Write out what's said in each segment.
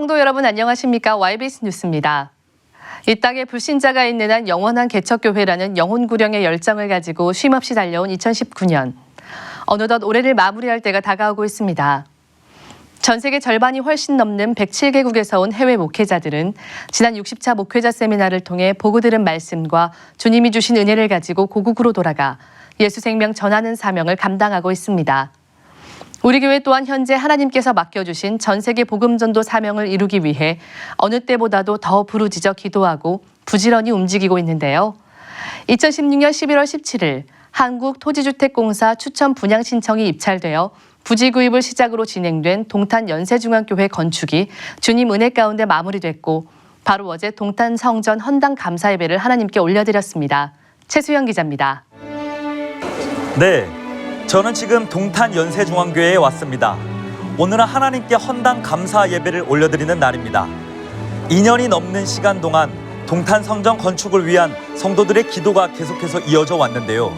성도 여러분 안녕하십니까? YBS 뉴스입니다. 이 땅에 불신자가 있는 한 영원한 개척교회라는 영혼구령의 열정을 가지고 쉼없이 달려온 2019년. 어느덧 올해를 마무리할 때가 다가오고 있습니다. 전 세계 절반이 훨씬 넘는 107개국에서 온 해외 목회자들은 지난 60차 목회자 세미나를 통해 보고 들은 말씀과 주님이 주신 은혜를 가지고 고국으로 돌아가 예수 생명 전하는 사명을 감당하고 있습니다. 우리 교회 또한 현재 하나님께서 맡겨주신 전 세계 복음전도 사명을 이루기 위해 어느 때보다도 더 부르짖어 기도하고 부지런히 움직이고 있는데요. 2016년 11월 17일 한국토지주택공사 추천 분양 신청이 입찰되어 부지 구입을 시작으로 진행된 동탄 연세중앙교회 건축이 주님 은혜 가운데 마무리됐고 바로 어제 동탄 성전 헌당 감사 예배를 하나님께 올려드렸습니다. 최수영 기자입니다. 네, 저는 지금 동탄 연세중앙교회에 왔습니다. 오늘은 하나님께 헌당 감사 예배를 올려드리는 날입니다. 2년이 넘는 시간 동안 동탄 성전 건축을 위한 성도들의 기도가 계속해서 이어져 왔는데요.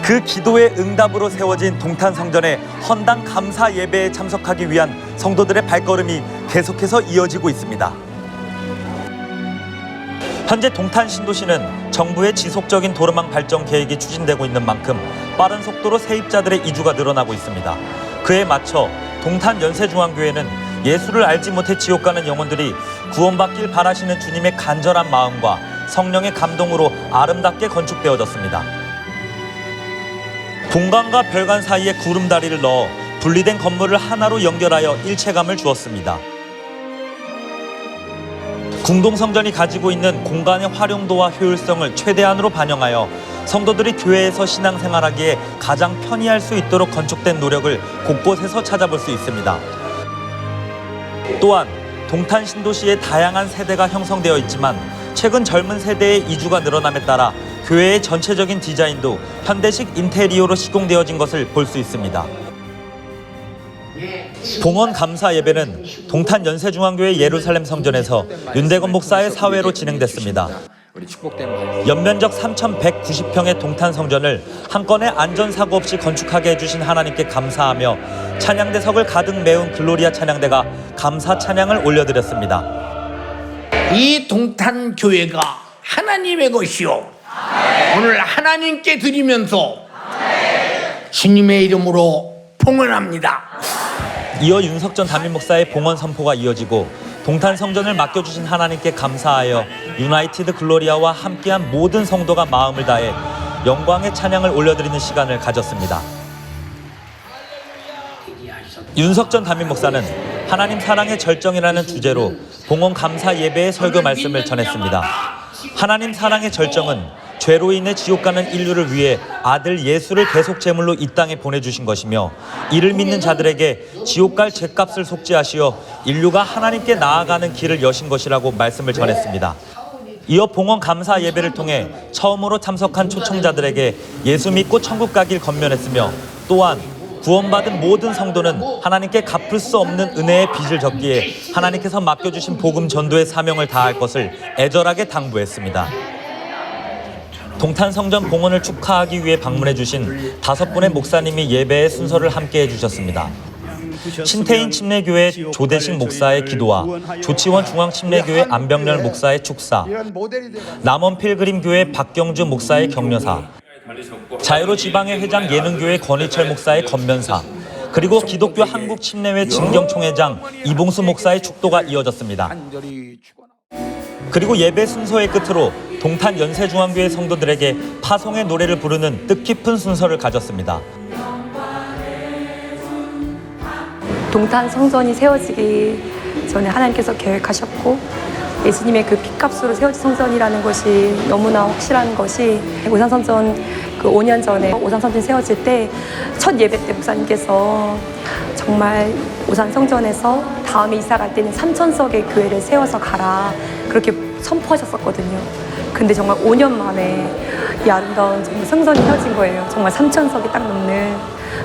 그 기도의 응답으로 세워진 동탄 성전의 헌당 감사 예배에 참석하기 위한 성도들의 발걸음이 계속해서 이어지고 있습니다. 현재 동탄 신도시는 정부의 지속적인 도로망 발전 계획이 추진되고 있는 만큼 빠른 속도로 세입자들의 이주가 늘어나고 있습니다. 그에 맞춰 동탄 연세중앙교회는 예수를 알지 못해 지옥 가는 영혼들이 구원받길 바라시는 주님의 간절한 마음과 성령의 감동으로 아름답게 건축되어졌습니다. 본관과 별관 사이에 구름다리를 넣어 분리된 건물을 하나로 연결하여 일체감을 주었습니다. 궁동성전이 가지고 있는 공간의 활용도와 효율성을 최대한으로 반영하여 성도들이 교회에서 신앙생활하기에 가장 편리할 수 있도록 건축된 노력을 곳곳에서 찾아볼 수 있습니다. 또한 동탄 신도시의 다양한 세대가 형성되어 있지만 최근 젊은 세대의 이주가 늘어남에 따라 교회의 전체적인 디자인도 현대식 인테리어로 시공되어진 것을 볼 수 있습니다. 봉헌 감사 예배는 동탄 연세중앙교회 예루살렘 성전에서 윤대건 목사의 사회로 진행됐습니다. 연면적 3,190평의 동탄 성전을 한 건의 안전사고 없이 건축하게 해주신 하나님께 감사하며 찬양대석을 가득 메운 글로리아 찬양대가 감사 찬양을 올려드렸습니다. 이 동탄 교회가 하나님의 것이요 오늘 하나님께 드리면서 주님의 이름으로 봉헌합니다. 이어 윤석전 담임목사의 봉헌 선포가 이어지고 동탄 성전을 맡겨주신 하나님께 감사하여 유나이티드 글로리아와 함께한 모든 성도가 마음을 다해 영광의 찬양을 올려드리는 시간을 가졌습니다. 윤석전 담임목사는 하나님 사랑의 절정이라는 주제로 봉헌 감사 예배의 설교 말씀을 전했습니다. 하나님 사랑의 절정은 죄로 인해 지옥 가는 인류를 위해 아들 예수를 계속 제물로 이 땅에 보내주신 것이며 이를 믿는 자들에게 지옥 갈 죄값을 속죄하시어 인류가 하나님께 나아가는 길을 여신 것이라고 말씀을 전했습니다. 이어 봉헌 감사 예배를 통해 처음으로 참석한 초청자들에게 예수 믿고 천국 가길 권면했으며 또한 구원받은 모든 성도는 하나님께 갚을 수 없는 은혜의 빚을 졌기에 하나님께서 맡겨주신 복음 전도의 사명을 다할 것을 애절하게 당부했습니다. 동탄 성전 봉헌을 축하하기 위해 방문해 주신 5분의 목사님이 예배의 순서를 함께 해주셨습니다. 신태인 침례교회 조대식 목사의 기도와 조치원 중앙침례교회 안병렬 목사의 축사, 남원 필그림교회 박경주 목사의 격려사, 자유로 지방의 회장 예능교회 권희철 목사의 건면사, 그리고 기독교 한국침례회 진경총회장 이봉수 목사의 축도가 이어졌습니다. 그리고 예배 순서의 끝으로 동탄 연세중앙교회 성도들에게 파송의 노래를 부르는 뜻깊은 순서를 가졌습니다. 동탄 성전이 세워지기 전에 하나님께서 계획하셨고 예수님의 그 피값으로 세워진 성전이라는 것이 너무나 확실한 것이 오산성전 5년 전에 오산성전이 세워질 때 첫 예배 때 목사님께서 정말 오산성전에서 다음에 이사 갈 때는 3,000석의 교회를 세워서 가라 그렇게 선포하셨었거든요. 근데 정말 5년 만에 이 아름다운 정말 성전이 세워진 거예요. 정말 3,000석이 딱 넘는.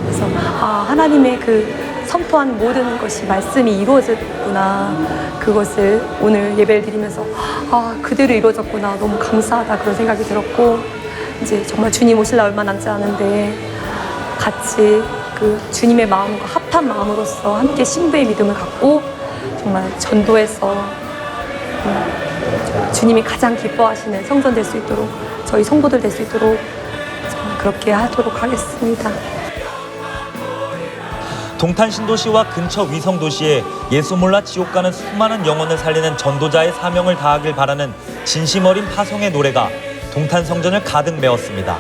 그래서 하나님의 그 선포한 모든 것이 말씀이 이루어졌구나. 그것을 오늘 예배를 드리면서 그대로 이루어졌구나. 너무 감사하다 그런 생각이 들었고 이제 정말 주님 오실 날 얼마 남지 않은데 같이 그 주님의 마음과 합한 마음으로서 함께 신부의 믿음을 갖고 정말 전도에서 주님이 가장 기뻐하시는 성전 될 수 있도록, 저희 성도들 될 수 있도록 정말 그렇게 하도록 하겠습니다. 동탄 신도시와 근처 위성 도시에 예수 몰라 지옥 가는 수많은 영혼을 살리는 전도자의 사명을 다하길 바라는 진심 어린 파송의 노래가 동탄 성전을 가득 메웠습니다.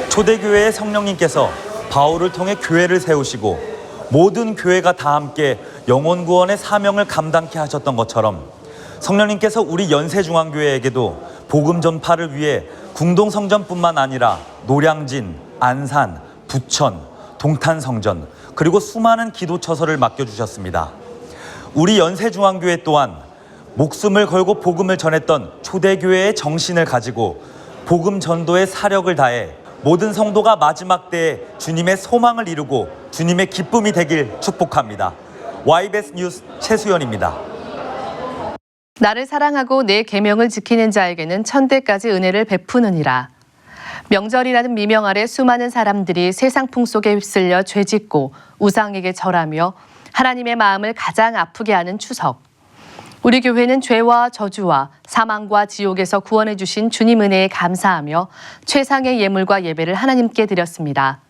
초대교회의 성령님께서 바울을 통해 교회를 세우시고 모든 교회가 다 함께 영혼 구원의 사명을 감당케 하셨던 것처럼 성령님께서 우리 연세중앙교회에게도 복음 전파를 위해 궁동 성전뿐만 아니라 노량진, 안산, 부천, 동탄 성전 그리고 수많은 기도처서를 맡겨주셨습니다. 우리 연세중앙교회 또한 목숨을 걸고 복음을 전했던 초대교회의 정신을 가지고 복음 전도의 사력을 다해 모든 성도가 마지막 때에 주님의 소망을 이루고 주님의 기쁨이 되길 축복합니다. YBS 뉴스 최수연입니다. 나를 사랑하고 내 계명을 지키는 자에게는 천대까지 은혜를 베푸느니라. 명절이라는 미명 아래 수많은 사람들이 세상 풍속에 휩쓸려 죄짓고 우상에게 절하며 하나님의 마음을 가장 아프게 하는 추석. 우리 교회는 죄와 저주와 사망과 지옥에서 구원해 주신 주님 은혜에 감사하며 최상의 예물과 예배를 하나님께 드렸습니다.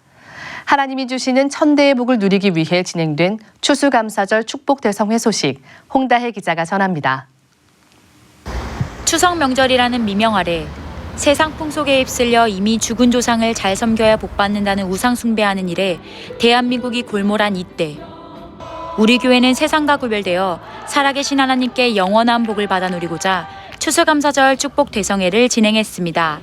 하나님이 주시는 천대의 복을 누리기 위해 진행된 추수감사절 축복대성회 소식 홍다혜 기자가 전합니다. 추석 명절이라는 미명 아래 세상 풍속에 휩쓸려 이미 죽은 조상을 잘 섬겨야 복받는다는 우상 숭배하는 일에 대한민국이 골몰한 이때 우리 교회는 세상과 구별되어 살아계신 하나님께 영원한 복을 받아 누리고자 추수감사절 축복대성회를 진행했습니다.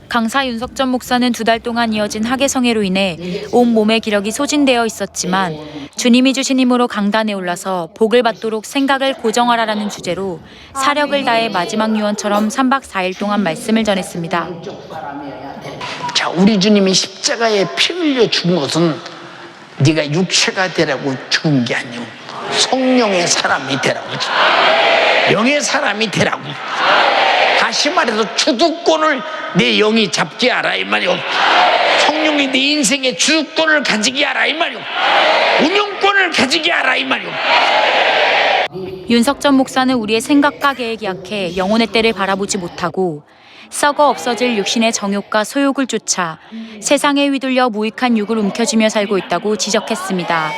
강사 윤석전 목사는 2달 동안 이어진 학예성회로 인해 온몸의 기력이 소진되어 있었지만 주님이 주신 힘으로 강단에 올라서 복을 받도록 생각을 고정하라라는 주제로 사력을 다해 마지막 유언처럼 3박 4일 동안 말씀을 전했습니다. 자, 우리 주님이 십자가에 피 흘려 죽은 것은 네가 육체가 되라고 죽은 게 아니오. 성령의 사람이 되라고. 영의 사람이 되라고. 다시 말해서 주도권을 내 영이 잡지 않아 이 말이오. 성령이 내 인생의 주도권을 가지게 하라 이 말이오. 운영권을 가지게 하라 이 말이오. 윤석전 목사는 우리의 생각과 계획이 약해 영혼의 때를 바라보지 못하고 썩어 없어질 육신의 정욕과 소욕을 쫓아 세상에 휘둘려 무익한 육을 움켜쥐며 살고 있다고 지적했습니다.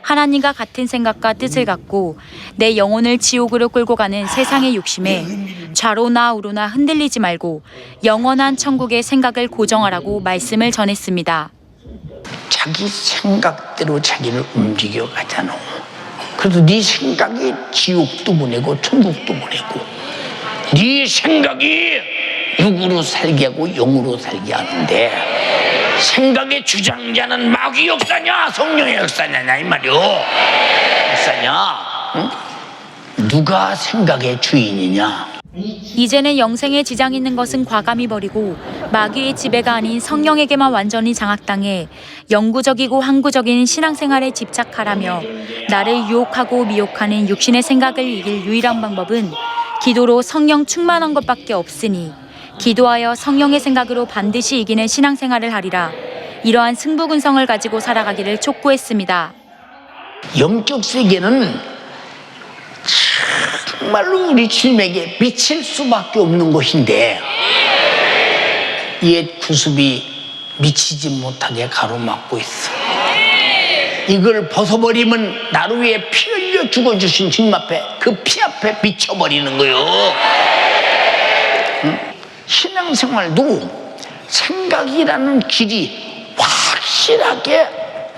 하나님과 같은 생각과 뜻을 갖고 내 영혼을 지옥으로 끌고 가는 세상의 욕심에 좌로나 우로나 흔들리지 말고 영원한 천국의 생각을 고정하라고 말씀을 전했습니다. 자기 생각대로 자기를 움직여 가잖아. 그래서 네 생각이 지옥도 보내고 천국도 보내고 네 생각이 육으로 살게 하고 영으로 살게 하는데 생각의 주장자는 마귀 역사냐 성령의 역사냐 이 말이오. 역사냐? 응? 누가 생각의 주인이냐? 이제는 영생에 지장 있는 것은 과감히 버리고 마귀의 지배가 아닌 성령에게만 완전히 장악당해 영구적이고 항구적인 신앙생활에 집착하라며 나를 유혹하고 미혹하는 육신의 생각을 이길 유일한 방법은 기도로 성령 충만한 것밖에 없으니 기도하여 성령의 생각으로 반드시 이기는 신앙생활을 하리라. 이러한 승부근성을 가지고 살아가기를 촉구했습니다. 영적 세계는 정말로 우리 주님에게 미칠 수밖에 없는 것인데 옛 구습이 미치지 못하게 가로막고 있어. 이걸 벗어버리면 나를 위해 피 흘려 죽어주신 주님 앞에 그 피 앞에 미쳐버리는 거요. 신앙생활도 생각이라는 길이 확실하게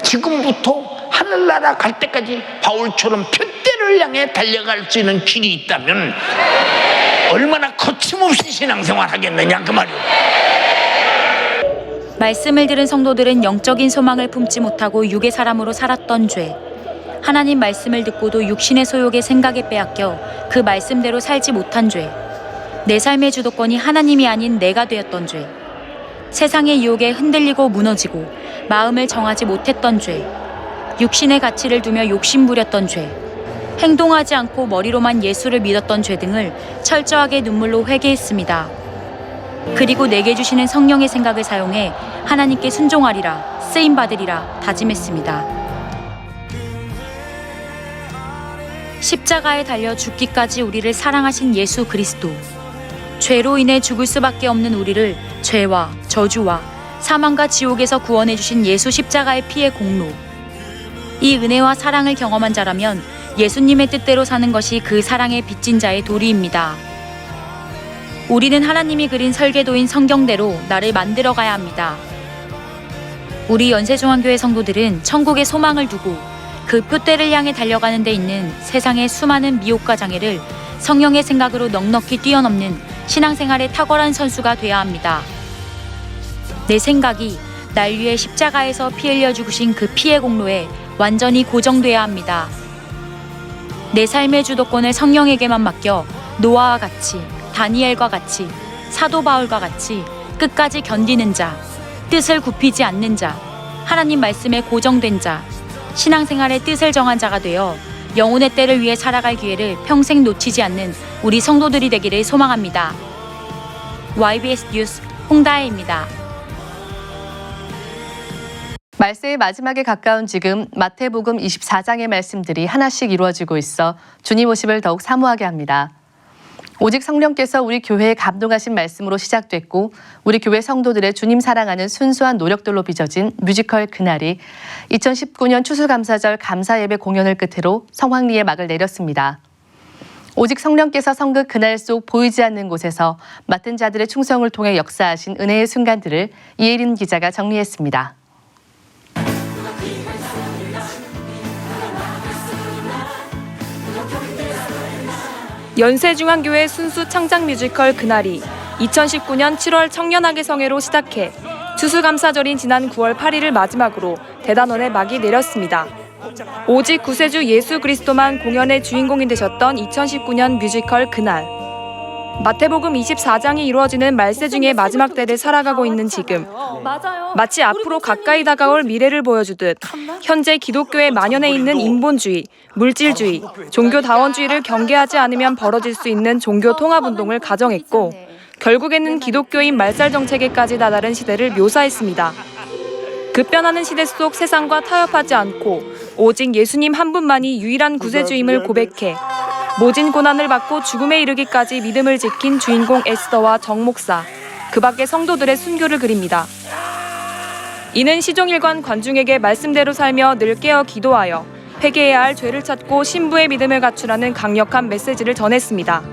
지금부터 하늘나라 갈 때까지 바울처럼 표대를 향해 달려갈 수 있는 길이 있다면 얼마나 거침없이 신앙생활 하겠느냐 그 말이오. 말씀을 들은 성도들은 영적인 소망을 품지 못하고 육의 사람으로 살았던 죄, 하나님 말씀을 듣고도 육신의 소욕의 생각에 빼앗겨 그 말씀대로 살지 못한 죄, 내 삶의 주도권이 하나님이 아닌 내가 되었던 죄, 세상의 유혹에 흔들리고 무너지고 마음을 정하지 못했던 죄, 육신의 가치를 두며 욕심 부렸던 죄, 행동하지 않고 머리로만 예수를 믿었던 죄 등을 철저하게 눈물로 회개했습니다. 그리고 내게 주시는 성령의 생각을 사용해 하나님께 순종하리라, 쓰임받으리라 다짐했습니다. 십자가에 달려 죽기까지 우리를 사랑하신 예수 그리스도. 죄로 인해 죽을 수밖에 없는 우리를 죄와 저주와 사망과 지옥에서 구원해 주신 예수 십자가의 피의 공로. 이 은혜와 사랑을 경험한 자라면 예수님의 뜻대로 사는 것이 그 사랑에 빚진 자의 도리입니다. 우리는 하나님이 그린 설계도인 성경대로 나를 만들어가야 합니다. 우리 연세중앙교회 성도들은 천국의 소망을 두고 그 표대를 향해 달려가는 데 있는 세상의 수많은 미혹과 장애를 성령의 생각으로 넉넉히 뛰어넘는 신앙생활의 탁월한 선수가 되어야 합니다. 내 생각이 날 위해 십자가에서 피 흘려 죽으신 그 피의 공로에 완전히 고정돼야 합니다. 내 삶의 주도권을 성령에게만 맡겨 노아와 같이, 다니엘과 같이, 사도 바울과 같이 끝까지 견디는 자, 뜻을 굽히지 않는 자, 하나님 말씀에 고정된 자, 신앙생활의 뜻을 정한 자가 되어 영혼의 때를 위해 살아갈 기회를 평생 놓치지 않는 우리 성도들이 되기를 소망합니다. YBS 뉴스 홍다혜입니다. 말세의 마지막에 가까운 지금 마태복음 24장의 말씀들이 하나씩 이루어지고 있어 주님 오심을 더욱 사모하게 합니다. 오직 성령께서 우리 교회에 감동하신 말씀으로 시작됐고 우리 교회 성도들의 주님 사랑하는 순수한 노력들로 빚어진 뮤지컬 그날이 2019년 추수감사절 감사예배 공연을 끝으로 성황리에 막을 내렸습니다. 오직 성령께서 성극 그날 속 보이지 않는 곳에서 맡은 자들의 충성을 통해 역사하신 은혜의 순간들을 이혜린 기자가 정리했습니다. 연세중앙교회 순수 창작 뮤지컬 그날이 2019년 7월 청년학예 성회로 시작해 추수감사절인 지난 9월 8일을 마지막으로 대단원에 막이 내렸습니다. 오직 구세주 예수 그리스도만 공연의 주인공이 되셨던 2019년 뮤지컬 그날. 마태복음 24장이 이루어지는 말세 중의 마지막 때를 살아가고 있는 지금, 마치 앞으로 가까이 다가올 미래를 보여주듯 현재 기독교에 만연해 있는 인본주의, 물질주의, 종교다원주의를 경계하지 않으면 벌어질 수 있는 종교 통합운동을 가정했고 결국에는 기독교인 말살 정책에까지 다다른 시대를 묘사했습니다. 급변하는 시대 속 세상과 타협하지 않고 오직 예수님 한 분만이 유일한 구세주임을 고백해 모진 고난을 받고 죽음에 이르기까지 믿음을 지킨 주인공 에스더와 정 목사, 그 밖의 성도들의 순교를 그립니다. 이는 시종일관 관중에게 말씀대로 살며 늘 깨어 기도하여 회개해야 할 죄를 찾고 신부의 믿음을 갖추라는 강력한 메시지를 전했습니다.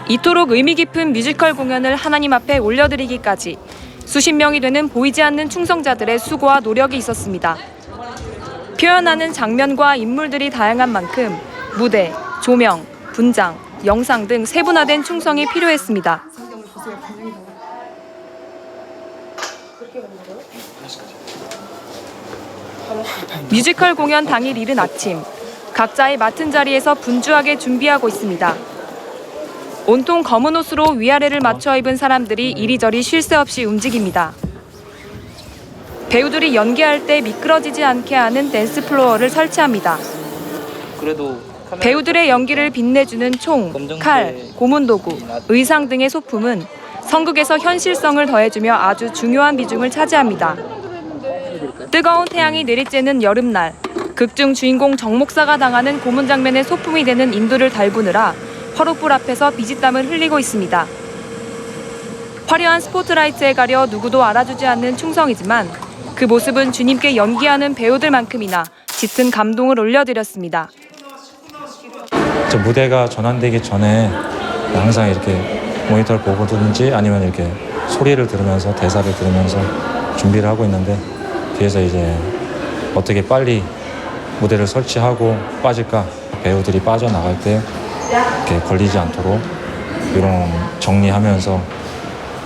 이토록 의미 깊은 뮤지컬 공연을 하나님 앞에 올려드리기까지 수십 명이 되는 보이지 않는 충성자들의 수고와 노력이 있었습니다. 표현하는 장면과 인물들이 다양한 만큼 무대, 조명, 분장, 영상 등 세분화된 충성이 필요했습니다. 뮤지컬 공연 당일 이른 아침, 각자의 맡은 자리에서 분주하게 준비하고 있습니다. 온통 검은 옷으로 위아래를 맞춰 입은 사람들이 이리저리 쉴 새 없이 움직입니다. 배우들이 연기할 때 미끄러지지 않게 하는 댄스 플로어를 설치합니다. 배우들의 연기를 빛내주는 총, 칼, 고문도구, 의상 등의 소품은 성극에서 현실성을 더해주며 아주 중요한 비중을 차지합니다. 뜨거운 태양이 내리쬐는 여름날, 극중 주인공 정 목사가 당하는 고문 장면의 소품이 되는 인두를 달구느라 화롯불 앞에서 비지땀을 흘리고 있습니다. 화려한 스포트라이트에 가려 누구도 알아주지 않는 충성이지만 그 모습은 주님께 연기하는 배우들만큼이나 짙은 감동을 올려드렸습니다. 저 무대가 전환되기 전에 항상 이렇게 모니터를 보고든지 아니면 이렇게 소리를 들으면서 대사를 들으면서 준비를 하고 있는데 뒤에서 이제 어떻게 빨리 무대를 설치하고 빠질까, 배우들이 빠져나갈 때 이렇게 걸리지 않도록 이런 정리하면서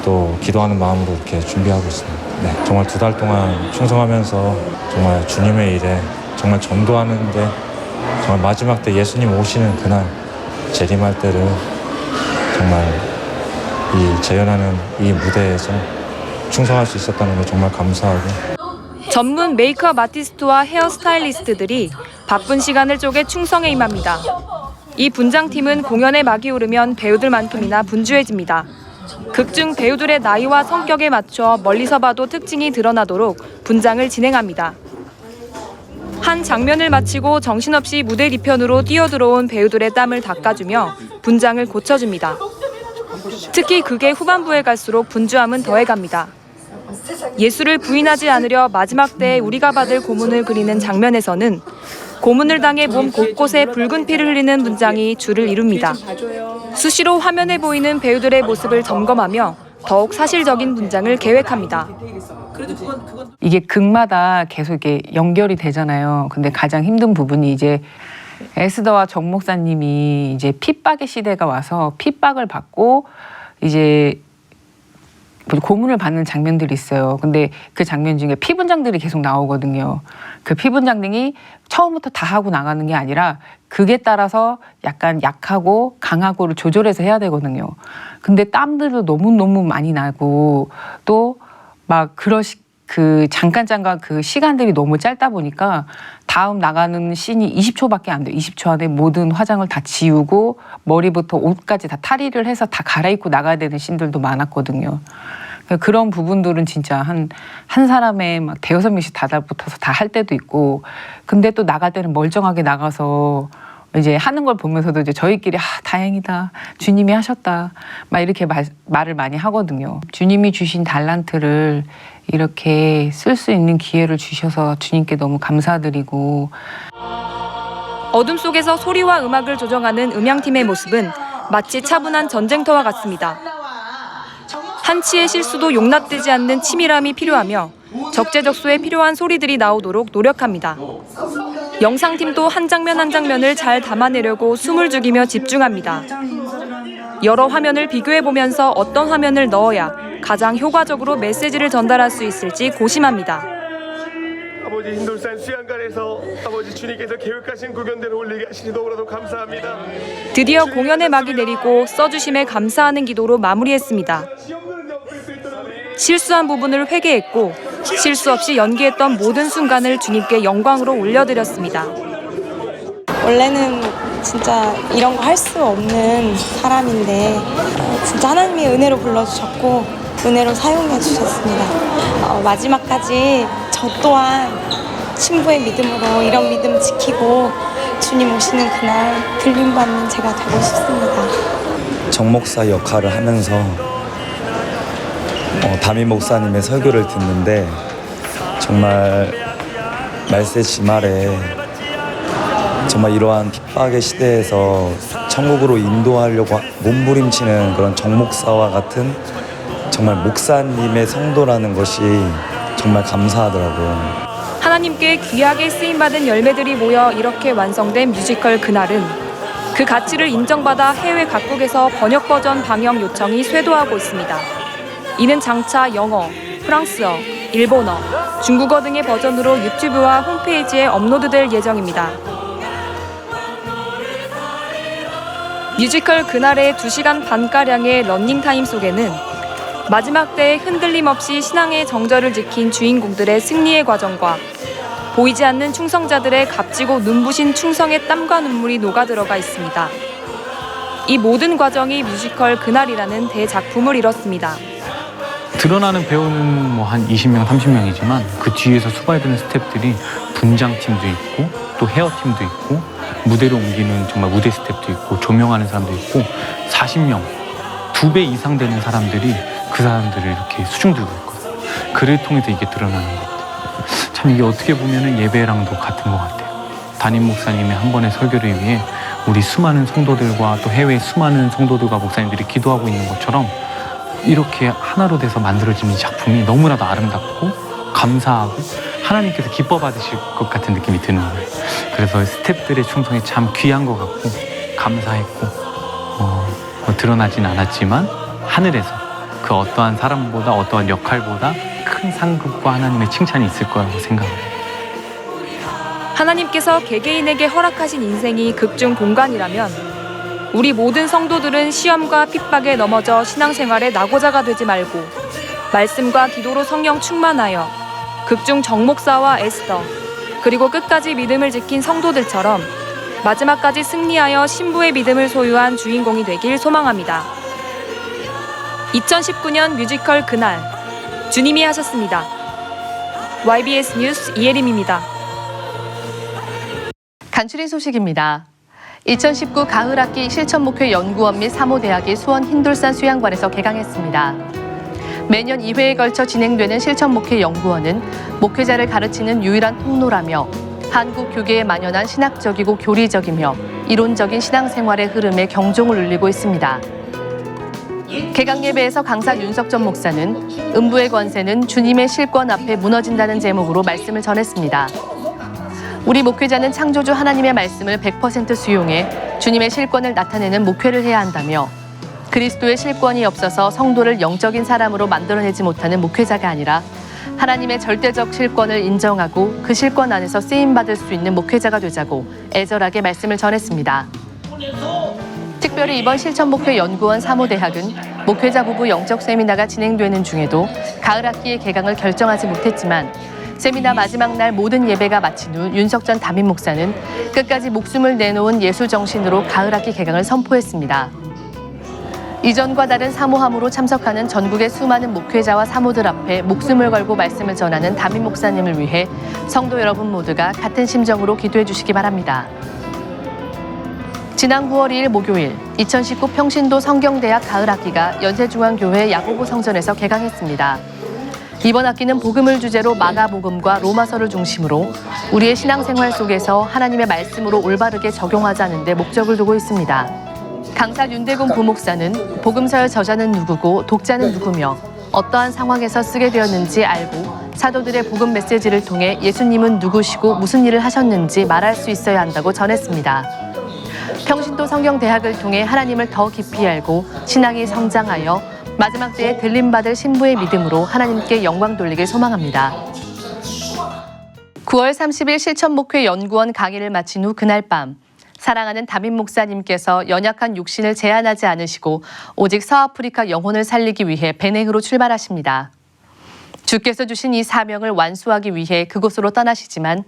또 기도하는 마음으로 이렇게 준비하고 있습니다. 네, 정말 2달 동안 충성하면서 정말 주님의 일에 정말 전도하는데 정말 마지막 때 예수님 오시는 그날 재림할 때를 정말 이 재현하는 이 무대에서 충성할 수 있었다는 게 정말 감사하고 전문 메이크업 아티스트와 헤어 스타일리스트들이 바쁜 시간을 쪼개 충성에 임합니다. 이 분장팀은 공연에 막이 오르면 배우들만큼이나 분주해집니다. 극중 배우들의 나이와 성격에 맞춰 멀리서 봐도 특징이 드러나도록 분장을 진행합니다. 한 장면을 마치고 정신없이 무대 뒤편으로 뛰어들어온 배우들의 땀을 닦아주며 분장을 고쳐줍니다. 특히 극의 후반부에 갈수록 분주함은 더해갑니다. 예수를 부인하지 않으려 마지막 때에 우리가 받을 고문을 그리는 장면에서는 고문을 당해 몸 곳곳에 붉은 피를 흘리는 분장이 줄을 이룹니다. 수시로 화면에 보이는 배우들의 모습을 점검하며 더욱 사실적인 분장을 계획합니다. 이게 극마다 계속 이게 연결이 되잖아요. 근데 가장 힘든 부분이 이제 에스더와 정 목사님이 이제 핍박의 시대가 와서 핍박을 받고 이제 고문을 받는 장면들이 있어요. 근데 그 장면 중에 피분장들이 계속 나오거든요. 그 피분장들이 처음부터 다 하고 나가는 게 아니라 극에 따라서 약간 약하고 강하고를 조절해서 해야 되거든요. 근데 땀들도 너무너무 많이 나고 또 막 그 잠깐 그 시간들이 너무 짧다 보니까 다음 나가는 씬이 20초밖에 안 돼요. 20초 안에 모든 화장을 다 지우고 머리부터 옷까지 다 탈의를 해서 다 갈아입고 나가야 되는 씬들도 많았거든요. 그런 부분들은 진짜 한 사람에 막 대여섯 명씩 다 달붙어서 다 할 때도 있고, 근데 또 나갈 때는 멀쩡하게 나가서 이제 하는 걸 보면서도 이제 저희끼리 다행이다, 주님이 하셨다, 막 이렇게 말을 많이 하거든요. 주님이 주신 달란트를 이렇게 쓸 수 있는 기회를 주셔서 주님께 너무 감사드리고. 어둠 속에서 소리와 음악을 조정하는 음향팀의 모습은 마치 차분한 전쟁터와 같습니다. 한치의 실수도 용납되지 않는 치밀함이 필요하며 적재적소에 필요한 소리들이 나오도록 노력합니다. 영상팀도 한 장면 한 장면을 잘 담아내려고 숨을 죽이며 집중합니다. 여러 화면을 비교해보면서 어떤 화면을 넣어야 가장 효과적으로 메시지를 전달할 수 있을지 고심합니다. 아버지 흰돌산 수양관에서 아버지 주님께서 계획하신 구견대로 올리게 하시니 너무나도 감사합니다. 드디어 공연의 막이 내리고 써주심에 감사하는 기도로 마무리했습니다. 실수한 부분을 회개했고 실수 없이 연기했던 모든 순간을 주님께 영광으로 올려드렸습니다. 원래는 진짜 이런 거 할 수 없는 사람인데 진짜 하나님의 은혜로 불러주셨고 은혜로 사용해 주셨습니다. 마지막까지 저 또한 신부의 믿음으로 이런 믿음 지키고 주님 오시는 그날 들림받는 제가 되고 싶습니다. 정 목사 역할을 하면서 담임 목사님의 설교를 듣는데 정말 말세 지말에 정말 이러한 핍박의 시대에서 천국으로 인도하려고 몸부림치는 그런 정 목사와 같은 정말 목사님의 성도라는 것이 정말 감사하더라고요. 하나님께 귀하게 쓰임받은 열매들이 모여 이렇게 완성된 뮤지컬 그날은 그 가치를 인정받아 해외 각국에서 번역 버전 방영 요청이 쇄도하고 있습니다. 이는 장차 영어, 프랑스어, 일본어, 중국어 등의 버전으로 유튜브와 홈페이지에 업로드될 예정입니다. 뮤지컬 그날의 2시간 반가량의 러닝타임 속에는 마지막 때에 흔들림 없이 신앙의 정절을 지킨 주인공들의 승리의 과정과 보이지 않는 충성자들의 값지고 눈부신 충성의 땀과 눈물이 녹아들어가 있습니다. 이 모든 과정이 뮤지컬 그날이라는 대작품을 이뤘습니다. 드러나는 배우는 뭐 한 20명, 30명이지만 그 뒤에서 수고해드는 스태프들이 분장팀도 있고 또 헤어팀도 있고 무대로 옮기는 정말 무대 스태프도 있고 조명하는 사람도 있고 40명, 2배 이상 되는 사람들이 그 사람들을 이렇게 수중 들고 있거든요. 그를 통해서 이게 드러나는 것 같아요. 참 이게 어떻게 보면 예배랑도 같은 것 같아요. 담임 목사님의 한 번의 설교를 위해 우리 수많은 성도들과 또 해외 수많은 성도들과 목사님들이 기도하고 있는 것처럼 이렇게 하나로 돼서 만들어진 이 작품이 너무나도 아름답고 감사하고 하나님께서 기뻐 받으실 것 같은 느낌이 드는 거예요. 그래서 스태프들의 충성이 참 귀한 것 같고 감사했고 드러나진 않았지만 하늘에서 그 어떠한 사람보다 어떠한 역할보다 큰 상급과 하나님의 칭찬이 있을 거라고 생각합니다. 하나님께서 개개인에게 허락하신 인생이 극중 공간이라면 우리 모든 성도들은 시험과 핍박에 넘어져 신앙생활의 낙오자가 되지 말고 말씀과 기도로 성령 충만하여 극중 정 목사와 에스더 그리고 끝까지 믿음을 지킨 성도들처럼 마지막까지 승리하여 신부의 믿음을 소유한 주인공이 되길 소망합니다. 2019년 뮤지컬 그날 주님이 하셨습니다. YBS 뉴스 이혜림입니다. 간추린 소식입니다. 2019 가을학기 실천목회 연구원 및 사모대학이 수원 흰돌산 수양관에서 개강했습니다. 매년 2회에 걸쳐 진행되는 실천목회 연구원은 목회자를 가르치는 유일한 통로라며 한국 교계에 만연한 신학적이고 교리적이며 이론적인 신앙생활의 흐름에 경종을 울리고 있습니다. 개강 예배에서 강사 윤석전 목사는 음부의 권세는 주님의 실권 앞에 무너진다는 제목으로 말씀을 전했습니다. 우리 목회자는 창조주 하나님의 말씀을 100% 수용해 주님의 실권을 나타내는 목회를 해야 한다며 그리스도의 실권이 없어서 성도를 영적인 사람으로 만들어내지 못하는 목회자가 아니라 하나님의 절대적 실권을 인정하고 그 실권 안에서 쓰임받을 수 있는 목회자가 되자고 애절하게 말씀을 전했습니다. 특별히 이번 실천목회 연구원 사모대학은 목회자 부부 영적 세미나가 진행되는 중에도 가을 학기의 개강을 결정하지 못했지만 세미나 마지막 날 모든 예배가 마친 후 윤석전 담임 목사는 끝까지 목숨을 내놓은 예수 정신으로 가을 학기 개강을 선포했습니다. 이전과 다른 사모함으로 참석하는 전국의 수많은 목회자와 사모들 앞에 목숨을 걸고 말씀을 전하는 담임 목사님을 위해 성도 여러분 모두가 같은 심정으로 기도해 주시기 바랍니다. 지난 9월 2일 목요일 2019 평신도 성경대학 가을 학기가 연세중앙교회 야고보 성전에서 개강했습니다. 이번 학기는 복음을 주제로 마가복음과 로마서를 중심으로 우리의 신앙생활 속에서 하나님의 말씀으로 올바르게 적용하자는 데 목적을 두고 있습니다. 강사 윤대곤 부목사는 복음서의 저자는 누구고 독자는 누구며 어떠한 상황에서 쓰게 되었는지 알고 사도들의 복음 메시지를 통해 예수님은 누구시고 무슨 일을 하셨는지 말할 수 있어야 한다고 전했습니다. 평신도 성경대학을 통해 하나님을 더 깊이 알고 신앙이 성장하여 마지막 때에 들림받을 신부의 믿음으로 하나님께 영광 돌리길 소망합니다. 9월 30일 실천목회 연구원 강의를 마친 후 그날 밤 사랑하는 담임 목사님께서 연약한 육신을 제한하지 않으시고 오직 서아프리카 영혼을 살리기 위해 배냉으로 출발하십니다. 주께서 주신 이 사명을 완수하기 위해 그곳으로 떠나시지만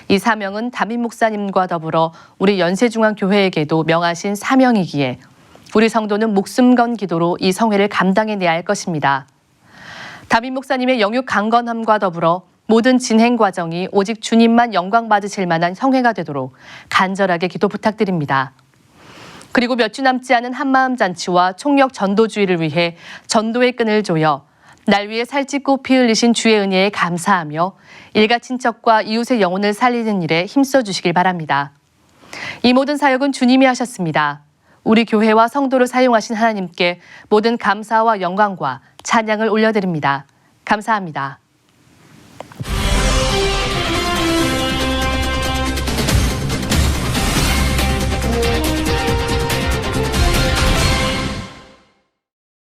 이 사명은 담임 목사님과 더불어 우리 연세중앙교회에게도 명하신 사명이기에 우리 성도는 목숨 건 기도로 이 성회를 감당해내야 할 것입니다. 담임 목사님의 영육 강건함과 더불어 모든 진행 과정이 오직 주님만 영광 받으실 만한 성회가 되도록 간절하게 기도 부탁드립니다. 그리고 몇 주 남지 않은 한마음 잔치와 총력 전도주의를 위해 전도의 끈을 조여 날 위해 살찌 꽃피 흘리신 주의 은혜에 감사하며 일가 친척과 이웃의 영혼을 살리는 일에 힘써 주시길 바랍니다. 이 모든 사역은 주님이 하셨습니다. 우리 교회와 성도를 사용하신 하나님께 모든 감사와 영광과 찬양을 올려드립니다. 감사합니다.